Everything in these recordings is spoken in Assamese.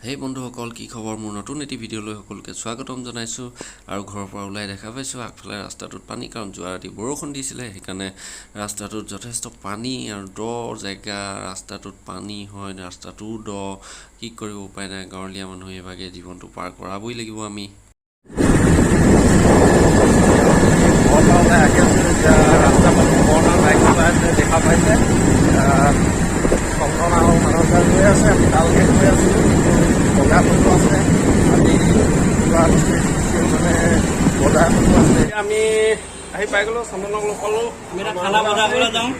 হেই বন্ধুসকল, কি খবৰ? মোৰ নতুন এটি ভিডিঅ'লৈ সকলোকে স্বাগতম জনাইছোঁ। আৰু ঘৰৰ পৰা ওলাই দেখা পাইছোঁ আগফালে ৰাস্তাটোত পানী, কাৰণ যোৱা ৰাতি বৰষুণ দিছিলে, সেইকাৰণে ৰাস্তাটোত যথেষ্ট পানী আৰু দ জেগা। ৰাস্তাটোত পানী হয়, ৰাস্তাটোও দ। কি কৰিব, উপায় নাই। গাঁৱলীয়া মানুহ এইভাগে জীৱনটো পাৰ কৰাবই লাগিব আমি। দেখা পাইছে চন্দন আৰু মানুহবিলাক গৈ আছে, আমি তালৈকে গৈ আছোঁ। বজাৰ ফটো আছে, আজি মানে বজাৰ ফটো আছে। আমি আহি পাই গ'লোঁ, চন্দনক লগ পালোঁ।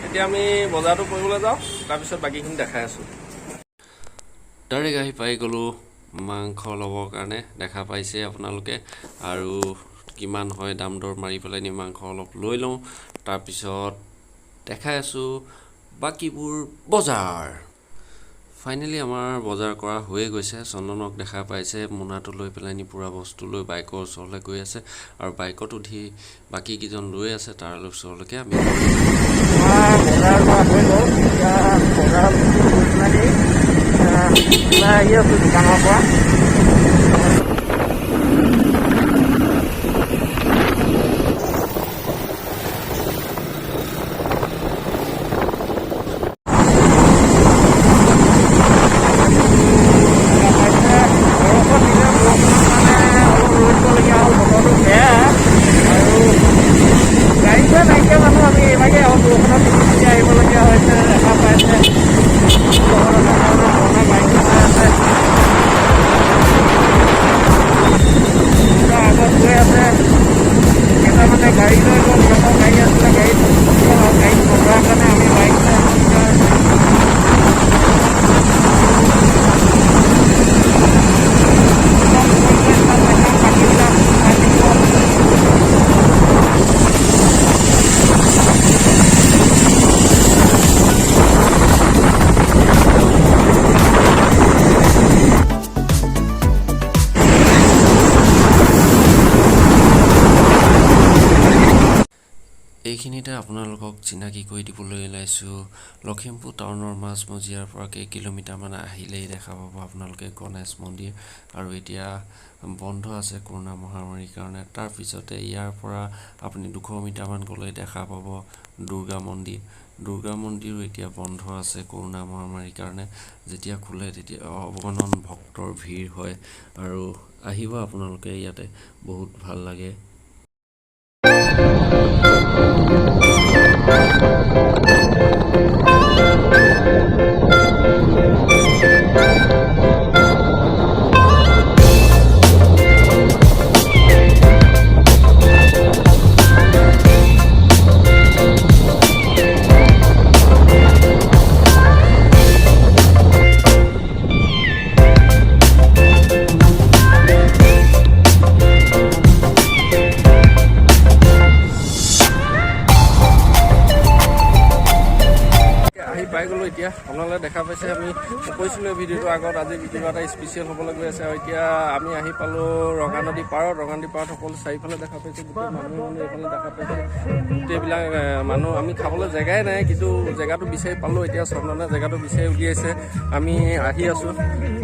এতিয়া আমি বজাৰটো কৰিবলৈ যাওঁ, তাৰপিছত বাকীখিনি দেখাই আছোঁ। ডাইৰেক্ট আহি পাই গ'লোঁ মাংস ল'বৰ কাৰণে। দেখা পাইছে আপোনালোকে, আৰু কিমান হয় দাম দৰ মাৰি পেলাই নি মাংস অলপ লৈ লওঁ, তাৰপিছত দেখাই আছোঁ বাকীবোৰ বজাৰ। ফাইনেলি আমাৰ বজাৰ কৰা হৈয়ে গৈছে। চন্দনক দেখা পাইছে মোনাটো লৈ পেলাই নি পূৰা বস্তু লৈ বাইকৰ ওচৰলৈ গৈ আছে, আৰু বাইকত উঠি বাকীকেইজন লৈ আছে তাৰ ওচৰলৈকে। আমি বজাৰ কৰা হৈ গ'ল। এতিয়া বজাৰ আহি আছোঁ দোকানৰ পৰা। এইখিনিতে আপোনালোকক চিনাকি কৰি দিবলৈ ওলাইছোঁ। লখিমপুৰ টাউনৰ মাজমজিয়াৰ পৰা কেইকিলোমিটাৰমান আহিলেই দেখা পাব আপোনালোকে গণেশ মন্দিৰ, আৰু এতিয়া বন্ধ আছে কৰোণা মহামাৰীৰ কাৰণে। তাৰপিছতে ইয়াৰ পৰা আপুনি 200 মিটাৰমান গ'লে দেখা পাব দুৰ্গা মন্দিৰ। দুৰ্গা মন্দিৰো এতিয়া বন্ধ আছে কৰোণা মহামাৰীৰ কাৰণে। যেতিয়া খোলে তেতিয়া অগণন ভক্তৰ ভিৰ হয়, আৰু আহিব আপোনালোকে, ইয়াতে বহুত ভাল লাগে। পাই গ'লোঁ। এতিয়া আপোনালোকে দেখা পাইছে, আমি কৈছিলোঁ ভিডিঅ'টো আগত, আজি ভিডিঅ' এটা স্পেচিয়েল হ'বলৈ গৈ আছে। আৰু এতিয়া আমি আহি পালোঁ ৰঙানদী পাৰত। ৰঙানদী পাৰত সকলো চাৰিওফালে দেখা পাইছে, গোটেই মানুহে এইফালে দেখা পাইছে, গোটেইবিলাক মানুহ। আমি খাবলৈ জেগাই নাই, কিন্তু জেগাটো বিচাৰি পালোঁ। এতিয়া চন্দনে জেগাটো বিচাৰি উলিয়াইছে, আমি আহি আছোঁ।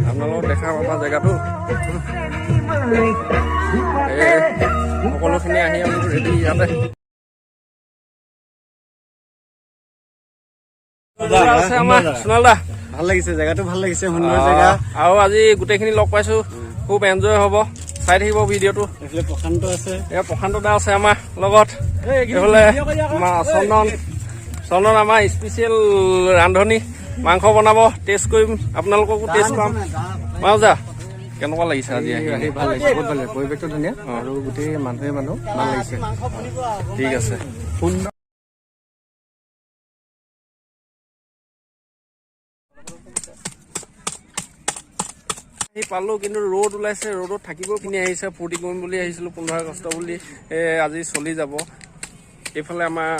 আপোনালোকক দেখাম আমাৰ জেগাটো। সকলোখিনি আহি আমি ৰেডি ইয়াতে। ভাল লাগিছে, জেগাটো ভাল লাগিছে, সুন্দৰ জেগা। আৰু আজি গোটেইখিনি লগ পাইছো, খুব এনজয় হ'ব। চাই থাকিব ভিডিঅ'টো। এইফালে প্ৰশান্ত আছে, প্ৰশান্ত দা আছে আমাৰ লগত। এইফালে চন্দন আমাৰ স্পেচিয়েল ৰান্ধনি, মাংস বনাব। টেষ্ট কৰিম, আপোনালোককো টেষ্ট কৰাম। মাজা কেনেকুৱা লাগিছে আজি আহি? ভাল লাগিছে, বহুত ভাল লাগিছে। পৰিৱেশটো ধুনীয়া, আৰু গোটেই মানুহে ভাল লাগিছে। ঠিক আছে। পালোঁ, কিন্তু ৰ'দ ওলাইছে, ৰ'দত থাকিবখিনি আহিছে। ফূৰ্তি কৰিম বুলি আহিছিলোঁ, 15 আগষ্ট বুলি। আজি চলি যাব। এইফালে আমাৰ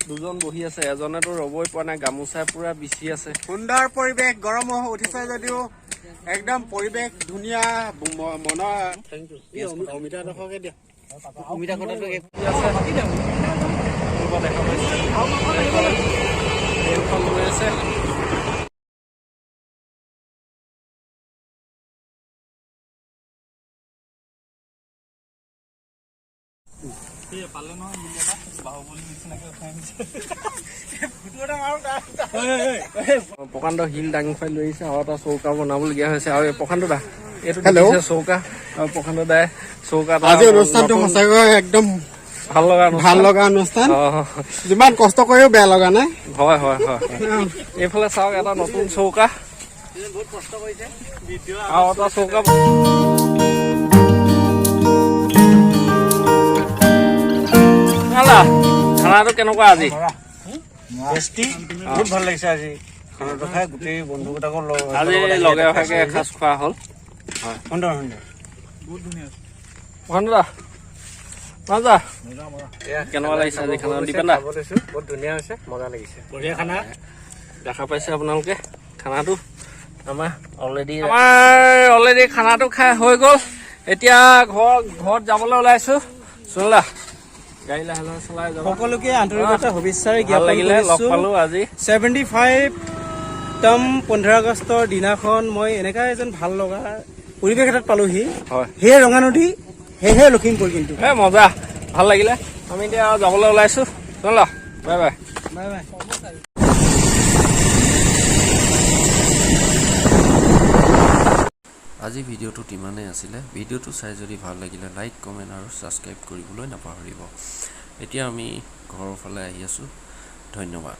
দুজন বহি আছে, এজনেতো ৰ'বই পৰা নাই, গামোচাই পুৰা বিচি আছে। সুন্দৰ পৰিৱেশ, গৰম উঠিছে যদিও একদম পৰিৱেশ ধুনীয়া। মনৰ অমিতা ডোখৰকে দিয়া, অমিতা কটাটো দেখা পাইছে। প্ৰকাণ্ড শিল দাঙি খুৱাই লৈ আহিছে আৰু এটা চৌকা বনাবলগীয়া হৈছে আৰু প্ৰকাণ্ড দা এইটো Hello. চৌকা আৰু প্ৰকাণ্ড দাই চৌকা আজি অনুষ্ঠানটো সঁচাকৈ একদম ভাল লগা ভাল লগা অনুষ্ঠান অ যিমান কষ্ট কৰিও বেয়া লগা নাই হয় হয় হয় এইফালে চাওক এটা নতুন চৌকা আৰু এটা চৌকা খানাটো কেনেকুৱা আজি বহুত ভাল লাগিছে আজি খানাটো খাই গোটেই বন্ধুকেইটাকো আজি লগে ভাগে এসাঁজ খোৱা হ'ল সুন্দৰ সুন্দৰ প্ৰকাণ্ড দা মাজা কেনেকুৱা লাগিছে আজি খানা দিপেন দা বহুত ধুনীয়া হৈছে মজা লাগিছে বঢ়িয়া খানা দেখা পাইছে আপোনালোকে খানাটো আমাৰ অলৰেডি খানাটো খাই হৈ গ'ল এতিয়া ঘৰত যাবলৈ ওলাইছো চলা গাড়ী লাহে লাহে চলাই যাব সকলোকে আন্তৰিকতা শুভেচ্ছাৰে ভাল লাগিলে লগ পালো আজি 75তম 15 আগষ্টৰ দিনাখন মই এনেকা এজন ভাল লগা পৰিৱেশ এটাত পালোহি হয় সেয়ে ৰঙা নদী সেয়েহে লখিমপুৰ কিন্তু মজা ভাল লাগিলে আমি এতিয়া যাবলৈ ওলাইছো চলা বাই বাই বাই বাই আজি ভিডিঅ'টোত ইমানেই আছিলে ভিডিঅ'টো চাই যদি ভাল লাগিলে লাইক কমেণ্ট আৰু ছাবস্ক্ৰাইব কৰিবলৈ নাপাহৰিব এতিয়া আমি ঘৰৰ ফালে আহি আছোঁ ধন্যবাদ